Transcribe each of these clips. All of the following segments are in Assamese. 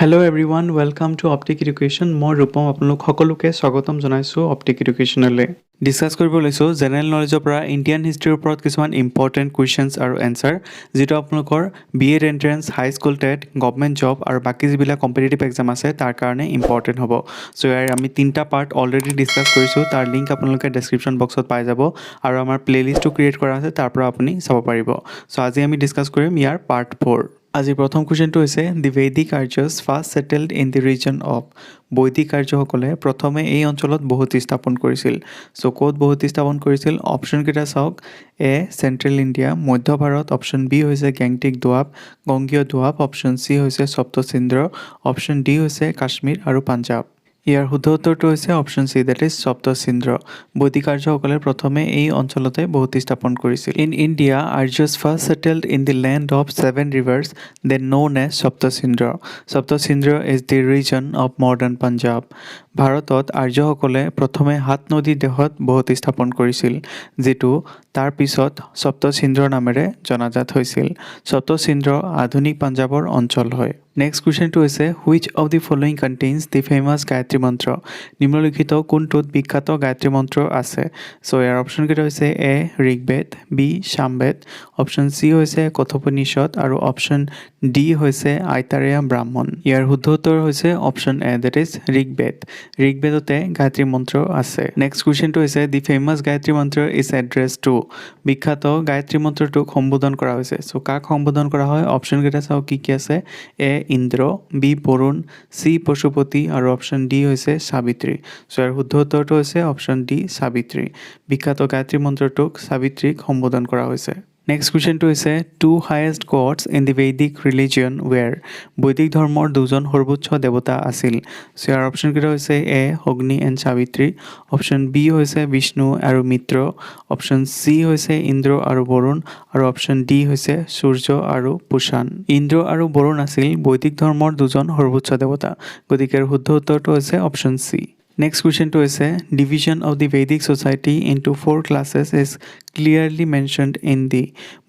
Hello' everyone welcome to optic education মই ৰূপম আপোনালোক সকলোকে স্বাগতম জনাইছোঁ অপ্টিক এডুকেশ্যনলৈ ডিছকাছ কৰিব লৈছোঁ জেনেৰেল নলেজৰ পৰা ইণ্ডিয়ান হিষ্ট্ৰীৰ ওপৰত কিছুমান ইম্পৰ্টেণ্ট কুৱেশ্যনছ আৰু এনচাৰ যিটো আপোনালোকৰ B Ed entrance high school TET government job আৰু বাকী যিবিলাক কম্পিটিটিভ এক্সাম আছে তাৰ কাৰণে ইম্পৰ্টেণ্ট হ'ব চ' ইয়াৰ আমি তিনিটা পাৰ্ট অলৰেডি ডিছকাছ কৰিছোঁ তাৰ লিংক আপোনালোকে ডেছক্ৰিপশ্যন বক্সত পাই যাব আৰু আমাৰ প্লে'লিষ্টটো ক্ৰিয়েট কৰা আছে তাৰ পৰা আপুনি চাব পাৰিব চ' আজি আমি ডিছকাছ কৰিম ইয়াৰ পাৰ্ট 4 আজিৰ প্ৰথম কুৱেশ্যনটো হৈছে the Vedic Aryas first settled in the region of বৈদিক আৰ্যসকলে প্ৰথমে এই অঞ্চলত বসতি স্থাপন কৰিছিল চ' ক'ত বসতি স্থাপন কৰিছিল অপশ্যনকেইটা চাওক এ চেণ্ট্ৰেল ইণ্ডিয়া মধ্য ভাৰত অপশ্যন বি হৈছে গেংটিক দোৱাব গংগীয় দোৱাব অপশ্যন চি হৈছে সপ্তচিন্দ্ৰ অপশ্যন ডি হৈছে কাশ্মীৰ আৰু পাঞ্জাৱ ইয়াৰ শুদ্ধ উত্তৰটো হৈছে option C that is Saptasindhu বৈদিক আৰ্যসকলে প্ৰথমে এই অঞ্চলতে বসতি স্থাপন কৰিছিল in India Aryas first settled in the land of 7 rivers then known as Saptasindhu is the region of modern Punjab ভাৰতত আৰ্যসকলে প্ৰথমে 7 নদী দেশত বসতি স্থাপন কৰিছিল যিটো তাৰ পিছত সপ্তচিন্দ্ৰ নামেৰে জনাজাত হৈছিল সপ্তচিন্দ্ৰ আধুনিক পাঞ্জাৱৰ অঞ্চল হয় নেক্সট কুৱেশ্যনটো হৈছে which of the following contains the famous Gayatri মন্ত্ৰ নিম্নলিখিত কোনটোত বিখ্যাত গায়ত্ৰী মন্ত্ৰ আছে চ' ইয়াৰ অপশ্যনকেইটা হৈছে A Rigveda B Samaveda option C হৈছে কথোপনিষদ আৰু অপশ্যন ডি হৈছে আইতাৰেয়া ব্ৰাহ্মণ ইয়াৰ শুদ্ধ উত্তৰ হৈছে অপশ্যন এ দেট ইজ ঋগ্বেদতে গায়ত্ৰী মন্ত্ৰ আছে নেক্সট কুৱেশ্যনটো হৈছে দি ফেমাছ গায়ত্ৰী মন্ত্ৰ ইজ এড্ৰেছ টু বিখ্যাত গায়ত্ৰী মন্ত্ৰটোক সম্বোধন কৰা হৈছে চ' কাক সম্বোধন কৰা হয় অপশ্যনকেইটা চাওক কি কি আছে এ ইন্দ্ৰ বি বৰুণ চি পশুপতি আৰু অপশ্যন ডি হৈছে সাবিত্ৰী চ' ইয়াৰ শুদ্ধ উত্তৰটো হৈছে অপশ্যন ডি সাবিত্ৰী বিখ্যাত গায়ত্ৰী মন্ত্ৰটোক সাবিত্ৰীক সম্বোধন কৰা হৈছে নেক্সট কুৱেশ্যনটো হৈছে to highest gods in the Vedic religion ৱেৰ বৈদিক ধৰ্মৰ দুজন সৰ্বোচ্চ দেৱতা আছিল চ' ইয়াৰ অপশ্যনকেইটা হৈছে এ অগ্নি এণ্ড সাবিত্ৰী অপশ্যন বি হৈছে বিষ্ণু আৰু মিত্ৰ অপশ্যন চি হৈছে ইন্দ্ৰ আৰু বৰুণ আৰু অপশ্যন ডি হৈছে সূৰ্য আৰু পুষাণ ইন্দ্ৰ আৰু বৰুণ আছিল বৈদিক ধৰ্মৰ দুজন সৰ্বোচ্চ দেৱতা গতিকে শুদ্ধ উত্তৰটো হৈছে অপশ্যন চি নেক্সট কুৱেশ্যনটো হৈছে division of the Vedic society into 4 classes is clearly mentioned in the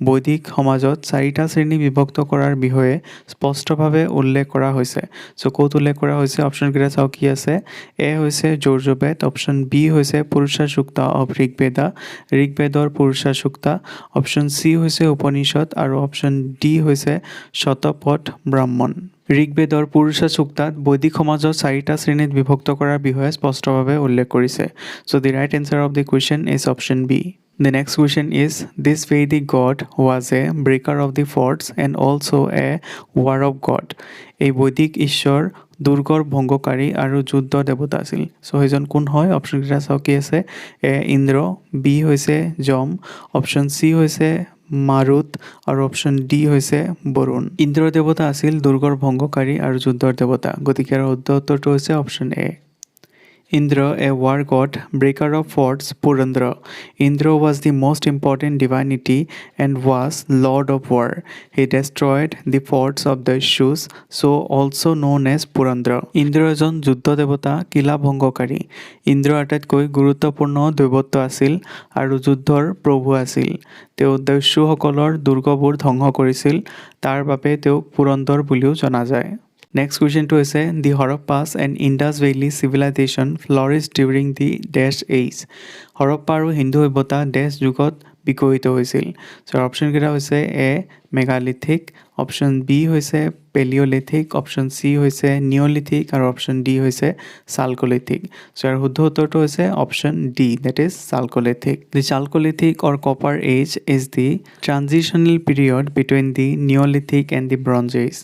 Vedic সমাজত 4টা শ্ৰেণী বিভক্ত কৰাৰ বিষয়ে স্পষ্টভাৱে উল্লেখ কৰা হৈছে চ' ক'ত উল্লেখ কৰা হৈছে অপশ্যনকেইটা চাওক কি আছে এ হৈছে যৰ্জুবেদ অপশ্যন বি হৈছে পুৰুষা সূক্তা অফ ঋগ্বেদৰ পুৰুষা সূক্তা অপশ্যন চি হৈছে উপনিষদ আৰু অপশ্যন ডি হৈছে শতপথ ব্ৰাহ্মণ ঋগ্বেদৰ পুৰুষা সূক্তাত বৈদিক সমাজত 4টা শ্ৰেণীত বিভক্ত কৰাৰ বিষয়ে স্পষ্টভাৱে উল্লেখ কৰিছে so' the right answer of the question is option B The next question is, this Vedic god was a breaker of the forts and also a war of god. এই বৈদিক ঈশ্বৰ দুৰ্গৰ ভংগকাৰী আৰু যুদ্ধ দেৱতা আছিল চ' সেইজন কোন হয় অপশ্যনকেইটা চাওক কি আছে এ ইন্দ্ৰ বি হৈছে যম অপশ্যন চি হৈছে মাৰুত আৰু অপশ্যন ডি হৈছে বৰুণ ইন্দ্ৰ দেৱতা আছিল দুৰ্গৰ ভংগকাৰী আৰু যুদ্ধৰ দেৱতা গতিকে ইয়াৰ শুদ্ধ উত্তৰটো হৈছে option A Indra, a war god, breaker of forts, Purandra. Indra was the most important divinity and was lord of war. He destroyed the forts of the Shus, so also known as Purandra. Indra এজন যুদ্ধ দেৱতা কিলা ভংগকাৰী ইন্দ্ৰ আটাইতকৈ গুৰুত্বপূৰ্ণ দৈৱত্ব আছিল আৰু যুদ্ধৰ প্ৰভু আছিল তেওঁ দস্যুসকলৰ দুৰ্গবোৰ ধ্বংস কৰিছিল তাৰ বাবে তেওঁক পুৰন্দৰ বুলিও জনা যায় Next question to is the Harappas and Indus Valley civilization flourished during the Dash age. Harappa আৰু হিন্দু সভ্যতা ডেছ যুগত বিকশিত হৈছিল চ' অপশ্যন কেইটা হৈছে এ মেগালিথিক অপশ্যন বি হৈছে পেলিঅ'লিথিক অপশ্যন চি হৈছে নিঅ'লিথিক আৰু অপশ্যন ডি হৈছে চালকলিথিক চ' ইয়াৰ শুদ্ধ উত্তৰটো হৈছে option D that is chalcolithic the chalcolithic or copper age is the transitional period between the neolithic and the bronze age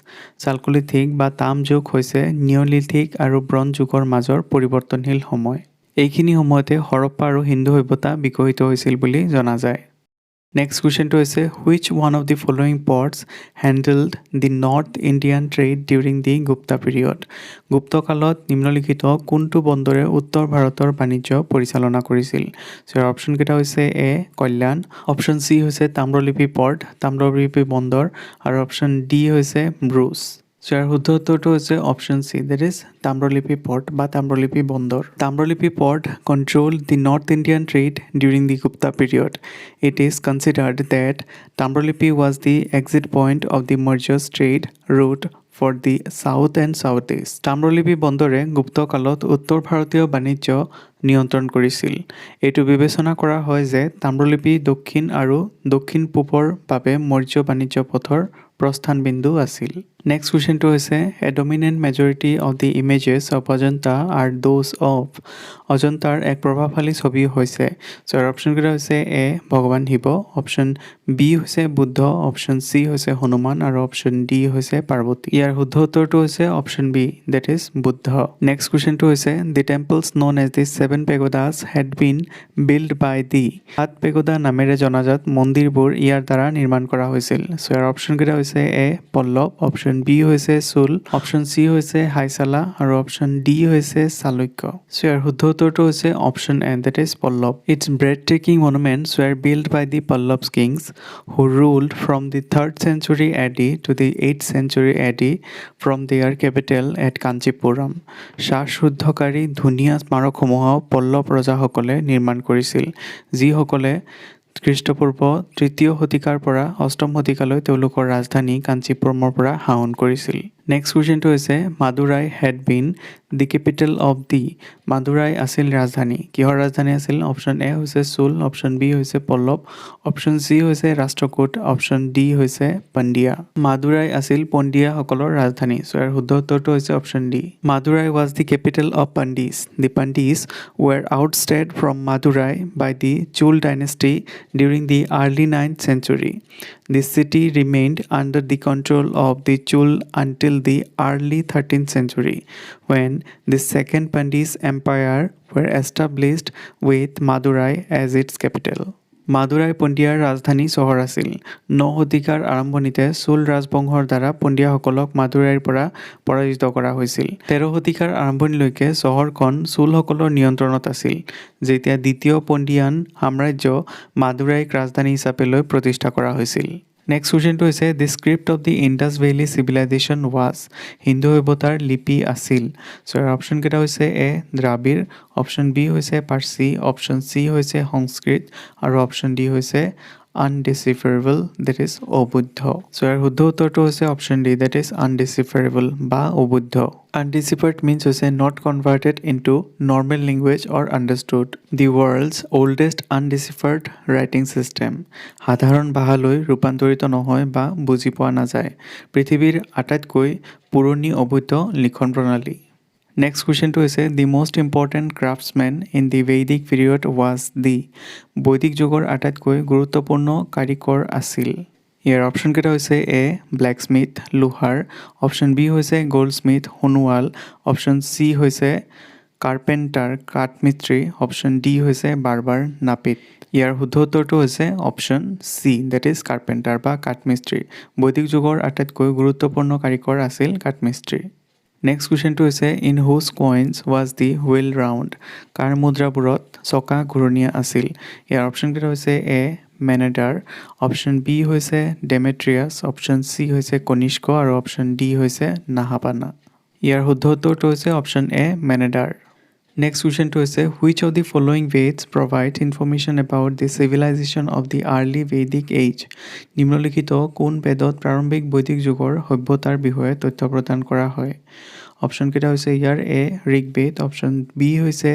chalcolithic বা তাম যুগ হৈছে নিঅ'লিথিক আৰু ব্ৰঞ্জ যুগৰ মাজৰ পৰিৱৰ্তনশীল সময় এইখিনি সময়তে হৰপ্পা আৰু হিন্দু সভ্যতা বিকশিত হৈছিল বুলি জনা যায় নেক্সট কুৱেশ্যনটো হৈছে which one of the following ports handled the north Indian trade during the Gupta period গুপ্তকালত নিম্নলিখিত কোনটো বন্দৰে উত্তৰ ভাৰতৰ বাণিজ্য পৰিচালনা কৰিছিল চ' অপশ্যনকেইটা হৈছে এ কল্যাণ অপশ্যন চি হৈছে তাম্ৰলিপি পৰ্ট তাম্ৰলিপি বন্দৰ আৰু অপশ্যন ডি হৈছে ব্ৰুচ চ' ইয়াৰ শুদ্ধ উত্তৰটো হৈছে option C that is Tamralipti port বা তাম্ৰলিপি বন্দৰ Tamralipti port control the north Indian trade during the Gupta period it is considered that Tamralipti was the exit point of the merchants trade route for the south and southeast. Tamralipti বন্দৰে গুপ্ত কালত উত্তৰ ভাৰতীয় বাণিজ্য নিয়ন্ত্ৰণ কৰিছিল। এইটো বিবেচনা কৰা হয় যে তাম্ৰলিপি দক্ষিণ আৰু দক্ষিণ পূবৰ বাবে মৌৰ্য বাণিজ্য পথৰ প্ৰস্থান বিন্দু আছিল। নেক্সট কুৱেশ্যনটো হৈছে A dominant majority of the images of Ajanta are those of অজন্তাৰ এক প্ৰভাৱশালী ছবি হৈছে। চ' ইয়াৰ অপশ্যনকেইটা হৈছে এ ভগৱান শিৱ, অপশ্যন বি হৈছে বুদ্ধ, অপশ্যন চি হৈছে হনুমান আৰু অপশ্যন ডি হৈছে পাৰ্বতী। ইয়াৰ শুদ্ধ উত্তৰটো হৈছে option B, that is Buddha. Next কুৱেশ্যনটো হৈছে the temples known as the 7 pagodas had been build by the 7 pagoda নামেৰে জনাজাত মন্দিৰবোৰ ইয়াৰ দ্বাৰা নিৰ্মাণ কৰা হৈছিল। চ' ইয়াৰ অপশ্যনকেইটা হৈছে এ পল্লৱ, অপশ্যন বি হৈছে চোল, অপশ্যন চি হৈছে হাইচালা আৰু অপশ্যন ডি হৈছে চালুক্য। চ' ইয়াৰ শুদ্ধ উত্তৰটো হৈছে option A, that is Pallava. It's breathtaking monuments were built by the Pallab kings who ruled from the 3rd century AD to the 8th century AD from their capital at Kanchipuram. শ্বাসৰুদ্ধকাৰী ধুনীয়া স্মাৰকসমূহ পল্লৱ ৰজাসকলে নিৰ্মাণ কৰিছিল, যিসকলে খ্ৰীষ্টপূৰ্ব 3য় শতিকাৰ পৰা 8ম শতিকালৈ তেওঁলোকৰ ৰাজধানী কাঞ্চীপুৰমৰ পৰা শাসন কৰিছিল। নেক্সট কুৱেশ্যনটো হৈছে Madurai had been the capital of the. Madurai আছিল ৰাজধানী, কিহৰ ৰাজধানী আছিল? অপশ্যন এ হৈছে চোল, অপশ্যন বি হৈছে পল্লৱ, অপশ্যন চি হৈছে ৰাষ্ট্ৰকূট, অপশ্যন ডি হৈছে পাণ্ডিয়া। মাদুৰাই আছিল পণ্ডিয়াসকলৰ ৰাজধানী। চ' ইয়াৰ শুদ্ধ উত্তৰটো হৈছে option D. Madurai was the capital of Pandyas. The Pandyas were ousted from Madurai by the Chola dynasty during the early 9th century. The city remained under the control of the Chul until the early 13th century, when the Second Pandis Empire were established with Madurai as its capital. Madurai পণ্ডিয়াৰ ৰাজধানী চহৰ আছিল। 9 শতিকাৰ আৰম্ভণিতে চোল ৰাজবংশৰ দ্বাৰা পণ্ডিয়াসকলক মাদুৰাইৰ পৰা পৰাজিত কৰা হৈছিল। 13 শতিকাৰ আৰম্ভণিলৈকে চহৰখন চোলসকলৰ নিয়ন্ত্ৰণত আছিল, যেতিয়া দ্বিতীয় পণ্ডিয়ান সাম্ৰাজ্য মাদুৰাইক ৰাজধানী হিচাপে লৈ প্ৰতিষ্ঠা কৰা হৈছিল। নেক্সট কুৱেশ্যনটো হৈছে the script of the Indus valley civilisation was. হিন্দু সভ্যতাৰ লিপি আছিল। চ' ইয়াৰ অপশ্যনকেইটা হৈছে এ দ্ৰাবিড়, অপশ্যন বি হৈছে পাৰ্চী, অপশ্যন চি হৈছে সংস্কৃত আৰু অপশ্যন ডি হৈছে আনডিচিফাৰেবল, ডেট ইজ অবুদ্ধ। চ' ইয়াৰ শুদ্ধ উত্তৰটো হৈছে option D, that is undecipherable বা অবুদ্ধ। আনডিচিফাৰ্ড মিনছ হৈছে not converted into normal language or understood. The world's oldest undeciphered writing system. সাধাৰণ ভাষালৈ ৰূপান্তৰিত নহয় বা বুজি পোৱা নাযায়। পৃথিৱীৰ আটাইতকৈ পুৰণি অবৈধ লিখন প্ৰণালী। নেক্সট কুৱেশ্যনটো হৈছে the most important craftsmen in the Vedic period was the. বৈদিক যুগৰ আটাইতকৈ গুৰুত্বপূৰ্ণ কাৰিকৰ আছিল। ইয়াৰ অপশ্যনকেইটা হৈছে এ ব্লেকস্মিথ লোহাৰ, অপশ্যন বি হৈছে গ'ল্ডস্মিথ সোণোৱাল, অপশ্যন চি হৈছে কাৰ্পেণ্টাৰ কাঠমিস্ত্ৰী, অপশ্যন ডি হৈছে বাৰ্বাৰ নাপিত। ইয়াৰ শুদ্ধ উত্তৰটো হৈছে option C, that is carpenter বা কাঠমিস্ত্ৰী। বৈদিক যুগৰ আটাইতকৈ গুৰুত্বপূৰ্ণ কাৰিকৰ আছিল কাঠমিস্ত্ৰী। নেক্সট কুৱেশ্যনটো হৈছে in whose coins was the wheel round. কাৰ মুদ্ৰাবোৰত চকা ঘূৰণীয়া আছিল? ইয়াৰ অপশ্যনকেইটা হৈছে এ মেনেডাৰ, অপশ্যন বি হৈছে ডেমেট্ৰিয়াছ, অপশ্যন চি হৈছে কনিষ্ক আৰু অপশ্যন ডি হৈছে নাহাপানা। ইয়াৰ শুদ্ধ উত্তৰটো হৈছে অপশ্যন এ মেনেডাৰ। নেক্সট কুৱেশ্যনটো হৈছে which of the following beds provide information about the civilisation of the early বৈদিক এইজ। নিম্নলিখিত কোন বেদত প্ৰাৰম্ভিক বৈদিক যুগৰ সভ্যতাৰ বিষয়ে তথ্য প্ৰদান কৰা হয়? অপশ্যনকেইটা হৈছে ইয়াৰ এ ঋগ্বেদ, অপশ্যন বি হৈছে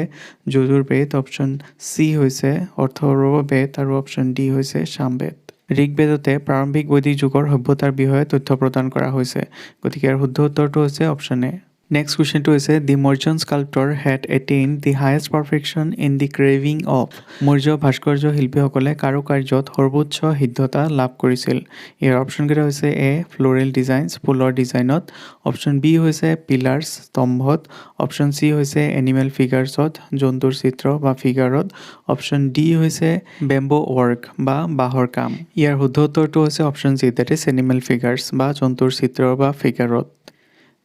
যজুৰ্বেদ, অপশ্যন চি হৈছে অথৰ্ব বেদ আৰু অপশ্যন ডি হৈছে সামবেদ। ঋগ্বেদতে প্ৰাৰম্ভিক বৈদিক যুগৰ সভ্যতাৰ বিষয়ে তথ্য প্ৰদান কৰা হৈছে, গতিকে ইয়াৰ শুদ্ধ উত্তৰটো হৈছে অপশ্যন এ। নেক্সট কুৱেশ্যনটো হৈছে the Mauryan sculptor had attained the highest perfection in the carving of. Maurya ভাস্কৰ্য শিল্পীসকলে কাৰুকাৰ্যত সৰ্বোচ্চ সিদ্ধতা লাভ কৰিছিল। ইয়াৰ অপশ্যনকেইটা হৈছে এ ফ্ল'ৰেল ডিজাইনছ ফুলৰ ডিজাইনত, অপশ্যন বি হৈছে পিলাৰ্ছ স্তম্ভত, অপশ্যন চি হৈছে এনিমেল ফিগাৰ্ছত জন্তুৰ চিত্ৰ বা ফিগাৰত, অপশ্যন ডি হৈছে বেম্বো ৱৰ্ক বা বাঁহৰ কাম। ইয়াৰ শুদ্ধ উত্তৰটো হৈছে option C, that is animal figures বা জন্তুৰ চিত্ৰ বা ফিগাৰত।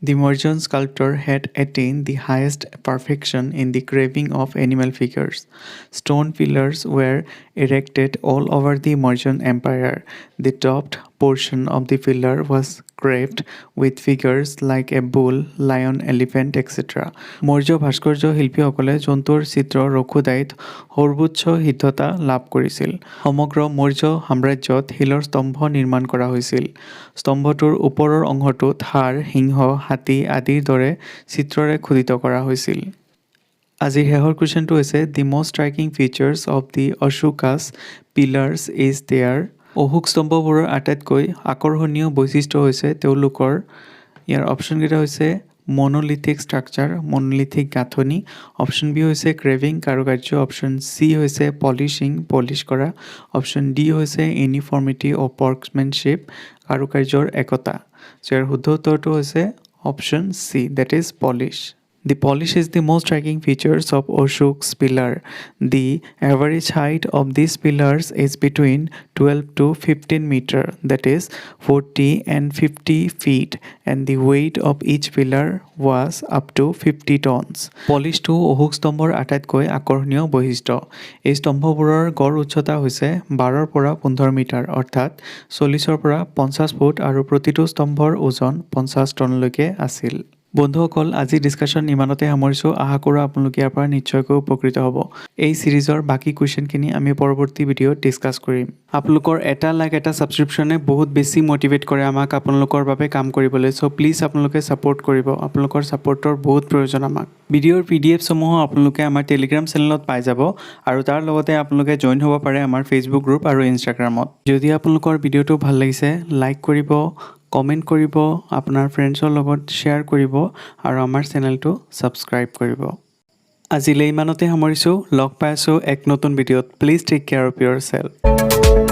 The Mauryan sculptor had attained the highest perfection in the carving of animal figures. Stone pillars were erected all over the Mauryan Empire. They topped portion of the pillar was carved with figures like a bull, lion, elephant, etc. Maurya ভাস্কৰ্য শিল্পীসকলে জন্তুৰ চিত্ৰ ৰখুদাইত সৰ্বোচ্চ সিদ্ধতা লাভ কৰিছিল। সমগ্ৰ মৌৰ্য সাম্ৰাজ্যত শিলৰ স্তম্ভ নিৰ্মাণ কৰা হৈছিল। স্তম্ভটোৰ ওপৰৰ অংশটোত হাড়, সিংহ, হাতী আদিৰ দৰে চিত্ৰৰে খোদিত কৰা হৈছিল। আজিৰ শেষৰ কুৱেশ্যনটো হৈছে the most striking features of the Ashoka's pillars is their. Ashoka স্তম্ভবোৰৰ আটাইতকৈ আকৰ্ষণীয় বৈশিষ্ট্য হৈছে তেওঁলোকৰ ইয়াৰ অপশ্যনকেইটা হৈছে মনোলিথিক ষ্ট্ৰাকচাৰ, মনোলিথিক গাঁথনি, অপশ্যন বি হৈছে ক্ৰেভিং কাৰুকাৰ্য, অপশ্যন চি হৈছে পলিচিং পলিচ কৰা, অপশ্যন ডি হৈছে ইউনিফৰ্মিটি অফ ৱৰ্কমেনশ্বিপ কাৰুকাৰ্যৰ একতা। চ' ইয়াৰ শুদ্ধ উত্তৰটো হৈছে option C, that is polish. The polish is the most striking features of Ashok's pillar. The average height of these pillars is between 12 to 15 meter, that is 40 and 50 feet, and the weight of each pillar was up to 50 tons. Polish to Ashok স্তম্ভৰ আটাইতকৈ আকৰ্ষণীয় বৈশিষ্ট্য। এই স্তম্ভবোৰৰ গড় উচ্চতা হৈছে 12 পৰা 15 মিটাৰ, অৰ্থাৎ 40 পৰা 50 ফুট আৰু প্ৰতিটো স্তম্ভৰ ওজন 50 টনলৈকে আছিল। বন্ধুসকল, আজি ডিছকাশ্যন ইমানতে সামৰিছোঁ। আশা কৰোঁ আপোনালোকে ইয়াৰ পৰা নিশ্চয়কৈ উপকৃত হ'ব। এই ছিৰিজৰ বাকী কুৱেশ্যনখিনি আমি পৰৱৰ্তী ভিডিঅ'ত ডিছকাছ কৰিম। আপোনালোকৰ এটা লাইক এটা ছাবস্ক্ৰিপশ্যনে বহুত বেছি মটিভেট কৰে আমাক আপোনালোকৰ বাবে কাম কৰিবলৈ। চ' প্লিজ আপোনালোকে ছাপোৰ্ট কৰিব, আপোনালোকৰ ছাপোৰ্টৰ বহুত প্ৰয়োজন আমাক। ভিডিঅ'ৰ PDF-সমূহ আপোনালোকে আমাৰ টেলিগ্ৰাম চেনেলত পাই যাব আৰু তাৰ লগতে আপোনালোকে জইন হ'ব পাৰে আমাৰ ফেচবুক গ্ৰুপ আৰু ইনষ্টাগ্ৰামত। যদি আপোনালোকৰ ভিডিঅ'টো ভাল লাগিছে লাইক কৰিব, কমেণ্ট কৰিব, আপোনাৰ ফ্ৰেণ্ডছৰ লগত শ্বেয়াৰ কৰিব আৰু আমাৰ চেনেলটো ছাবস্ক্ৰাইব কৰিব। আজিলৈ ইমানতে সামৰিছোঁ। লগ পাই আছোঁ এক নতুন ভিডিঅ'ত। Please take care of your self.